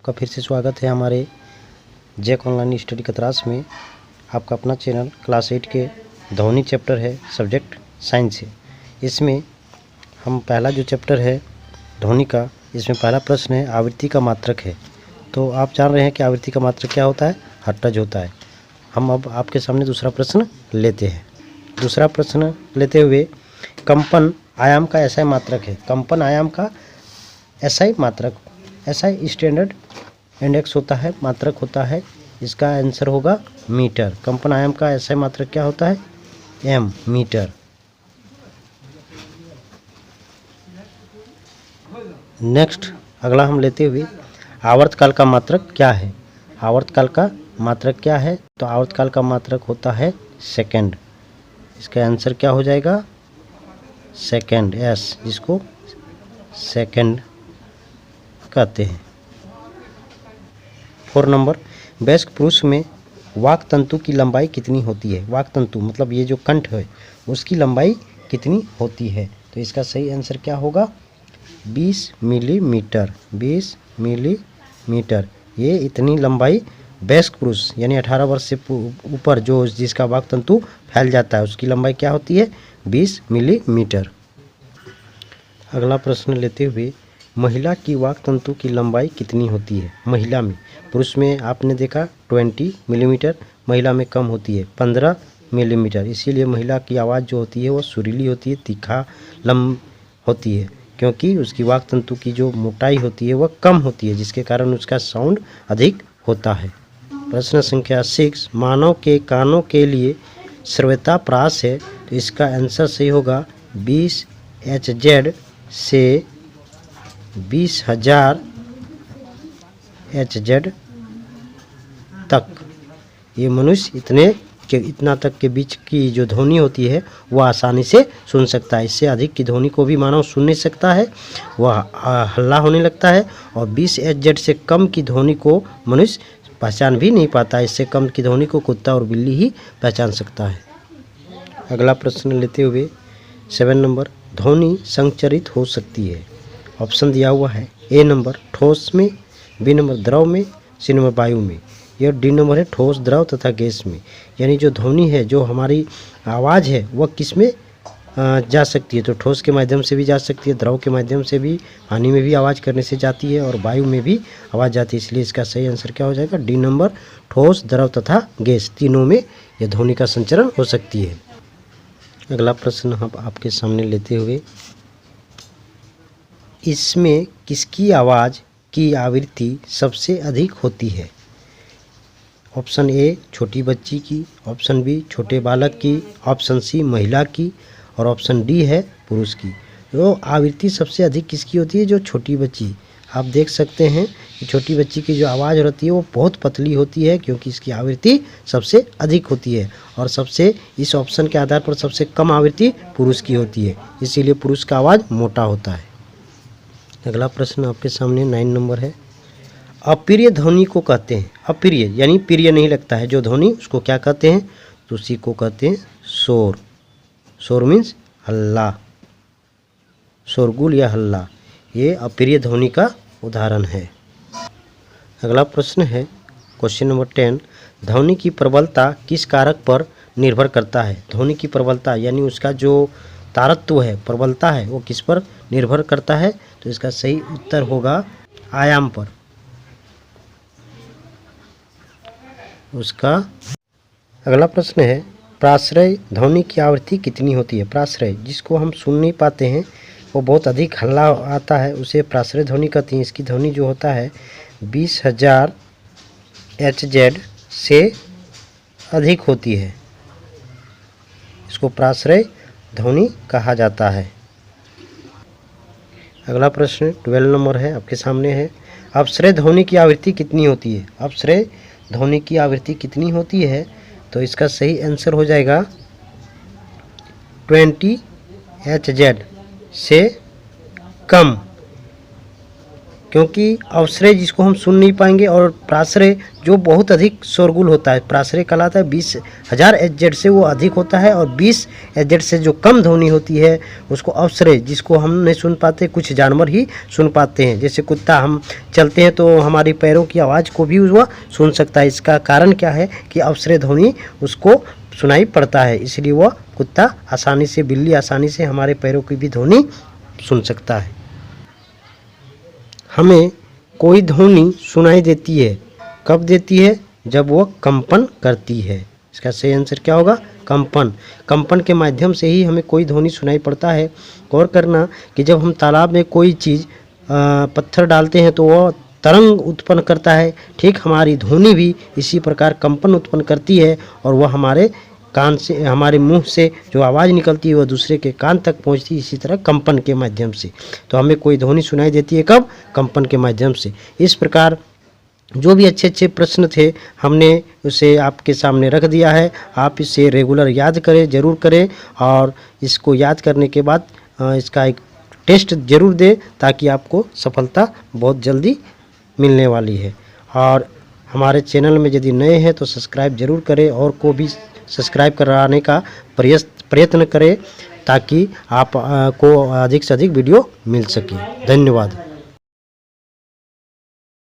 आपका फिर से स्वागत है हमारे जैक ऑनलाइन स्टडी कतरास में। आपका अपना चैनल क्लास 8 के ध्वनि चैप्टर है, सब्जेक्ट साइंस है। इसमें हम पहला जो चैप्टर है ध्वनि का, इसमें पहला प्रश्न है आवृत्ति का मात्रक है। तो आप जान रहे हैं कि आवृत्ति का मात्रक क्या होता है, हर्ट्ज होता है। हम अब आपके सामने दूसरा प्रश्न लेते हैं। दूसरा प्रश्न लेते हुए कंपन आयाम का एसआई मात्रक है। कंपन आयाम का एसआई मात्रक, एसआई स्टैंडर्ड इंडेक्स होता है, मात्रक होता है। इसका आंसर होगा मीटर। कंपन आयाम का एसआई मात्रक क्या होता है, एम, मीटर। नेक्स्ट अगला हम लेते हुए आवर्तकाल का मात्रक क्या है। आवर्तकाल का मात्रक क्या है, तो आवर्तकाल का मात्रक होता है सेकंड। इसका आंसर क्या हो जाएगा, सेकंड, एस, जिसको सेकंड कहते हैं। 4 नंबर, वयस्क पुरुष में वाक तंतु की लंबाई कितनी होती है। वाक तंतु मतलब ये जो कंठ है उसकी लंबाई कितनी होती है, तो इसका सही आंसर क्या होगा, 20 मिलीमीटर। 20 मिलीमीटर, ये इतनी लंबाई वयस्क पुरुष यानी 18 वर्ष से ऊपर जो जिसका वाक तंतु फैल जाता है उसकी लंबाई क्या होती है, 20 मिलीमीटर। अगला प्रश्न लेते हुए महिला की वाक तंतु की लंबाई कितनी होती है। महिला में, पुरुष में आपने देखा 20 मिलीमीटर, महिला में कम होती है 15 मिलीमीटर। इसीलिए महिला की आवाज़ जो होती है वो सुरीली होती है, तीखा लंब होती है, क्योंकि उसकी वाक तंतु की जो मोटाई होती है वह कम होती है, जिसके कारण उसका साउंड अधिक होता है। प्रश्न संख्या 6, मानव के कानों के लिए श्रव्यता प्रास है, तो इसका आंसर सही होगा 20 HZ से 20,000 HZ तक। ये मनुष्य इतना तक के बीच की जो ध्वनि होती है वह आसानी से सुन सकता है। इससे अधिक की ध्वनि को भी मानव सुन नहीं सकता है, वह हल्ला होने लगता है। और 20 HZ से कम की ध्वनि को मनुष्य पहचान भी नहीं पाता। इससे कम की ध्वनि को कुत्ता और बिल्ली ही पहचान सकता है। अगला प्रश्न लेते हुए 7 नंबर, ध्वनि संचरित हो सकती है। ऑप्शन दिया हुआ है, ए नंबर ठोस में, बी नंबर द्रव में, सी नंबर वायु में, यह डी नंबर है ठोस, द्रव तथा गैस में। यानी जो ध्वनि है, जो हमारी आवाज़ है वह किस में जा सकती है, तो ठोस के माध्यम से भी जा सकती है, द्रव के माध्यम से भी, पानी में भी आवाज़ करने से जाती है और वायु में भी आवाज़ जाती है। इसलिए इसका सही आंसर क्या हो जाएगा, डी नंबर ठोस, द्रव तथा गैस, तीनों में यह ध्वनि का संचरण हो सकती है। अगला प्रश्न हम आपके सामने लेते हुए, इसमें किसकी आवाज़ की आवृत्ति सबसे अधिक होती है। ऑप्शन ए छोटी बच्ची की, ऑप्शन बी छोटे बालक की, ऑप्शन सी महिला की और ऑप्शन डी है पुरुष की। तो आवृत्ति सबसे अधिक किसकी होती है, जो छोटी बच्ची। आप देख सकते हैं कि छोटी बच्ची की जो आवाज़ होती है वो बहुत पतली होती है, क्योंकि इसकी आवृत्ति सबसे अधिक होती है। और सबसे इस ऑप्शन के आधार पर सबसे कम आवृत्ति पुरुष की होती है, इसीलिए पुरुष का आवाज़ मोटा होता है। अगला प्रश्न आपके सामने 9 नंबर है, अप्रिय ध्वनि को कहते हैं। अप्रिय यानी प्रिय नहीं लगता है जो ध्वनि, उसको क्या कहते हैं, तो उसी को कहते हैं शोर। शोर मीन्स हल्ला, शोरगुल या हल्ला, ये अप्रिय ध्वनि का उदाहरण है। अगला प्रश्न है क्वेश्चन नंबर 10, ध्वनि की प्रबलता किस कारक पर निर्भर करता है। ध्वनि की प्रबलता यानी उसका जो तारत्व है, प्रबलता है, वो किस पर निर्भर करता है, तो इसका सही उत्तर होगा आयाम पर। उसका अगला प्रश्न है, प्राश्रय ध्वनि की आवृत्ति कितनी होती है। प्राश्रय जिसको हम सुन नहीं पाते हैं, वो बहुत अधिक हल्ला आता है, उसे प्राश्रय ध्वनि कहती हैं। इसकी ध्वनि जो होता है 20,000 HZ से अधिक होती है, इसको प्राश्रय ध्वनि कहा जाता है। अगला प्रश्न 12 नंबर है, आपके सामने है, अपश्रय ध्वनि की आवृत्ति कितनी होती है। अपश्रय ध्वनि की आवृत्ति कितनी होती है, तो इसका सही आंसर हो जाएगा 20 HZ से कम, क्योंकि अवश्रय जिसको हम सुन नहीं पाएंगे और प्राश्रय जो बहुत अधिक शोरगुल होता है, प्राश्रय कहलाता है 20,000 एचजेड से वो अधिक होता है, और 20 एचजेड से जो कम ध्वनि होती है उसको अवश्रय, जिसको हम नहीं सुन पाते, कुछ जानवर ही सुन पाते हैं। जैसे कुत्ता, हम चलते हैं तो हमारी पैरों की आवाज़ को भी वह सुन सकता है। इसका कारण क्या है कि अवश्रय ध्वनि उसको सुनाई पड़ता है, इसलिए वह कुत्ता आसानी से, बिल्ली आसानी से हमारे पैरों की भी ध्वनि सुन सकता है। हमें कोई ध्वनि सुनाई देती है, कब देती है? जब वह कंपन करती है। इसका सही आंसर क्या होगा? कंपन। कंपन के माध्यम से ही हमें कोई ध्वनि सुनाई पड़ता है। गौर करना कि जब हम तालाब में कोई चीज़ पत्थर डालते हैं तो वह तरंग उत्पन्न करता है, ठीक हमारी ध्वनि भी इसी प्रकार कंपन उत्पन्न करती है, और वह हमारे कान से, हमारे मुंह से जो आवाज़ निकलती है वह दूसरे के कान तक पहुंचती है, इसी तरह कंपन के माध्यम से। तो हमें कोई ध्वनि सुनाई देती है कब? कंपन के माध्यम से। इस प्रकार जो भी अच्छे अच्छे प्रश्न थे हमने उसे आपके सामने रख दिया है। आप इसे रेगुलर याद करें, ज़रूर करें, और इसको याद करने के बाद इसका एक टेस्ट ज़रूर दें, ताकि आपको सफलता बहुत जल्दी मिलने वाली है। और हमारे चैनल में यदि नए हैं तो सब्सक्राइब ज़रूर करें, और को भी सब्सक्राइब कराने का प्रयत्न करें, ताकि आप को अधिक से अधिक वीडियो मिल सके। धन्यवाद।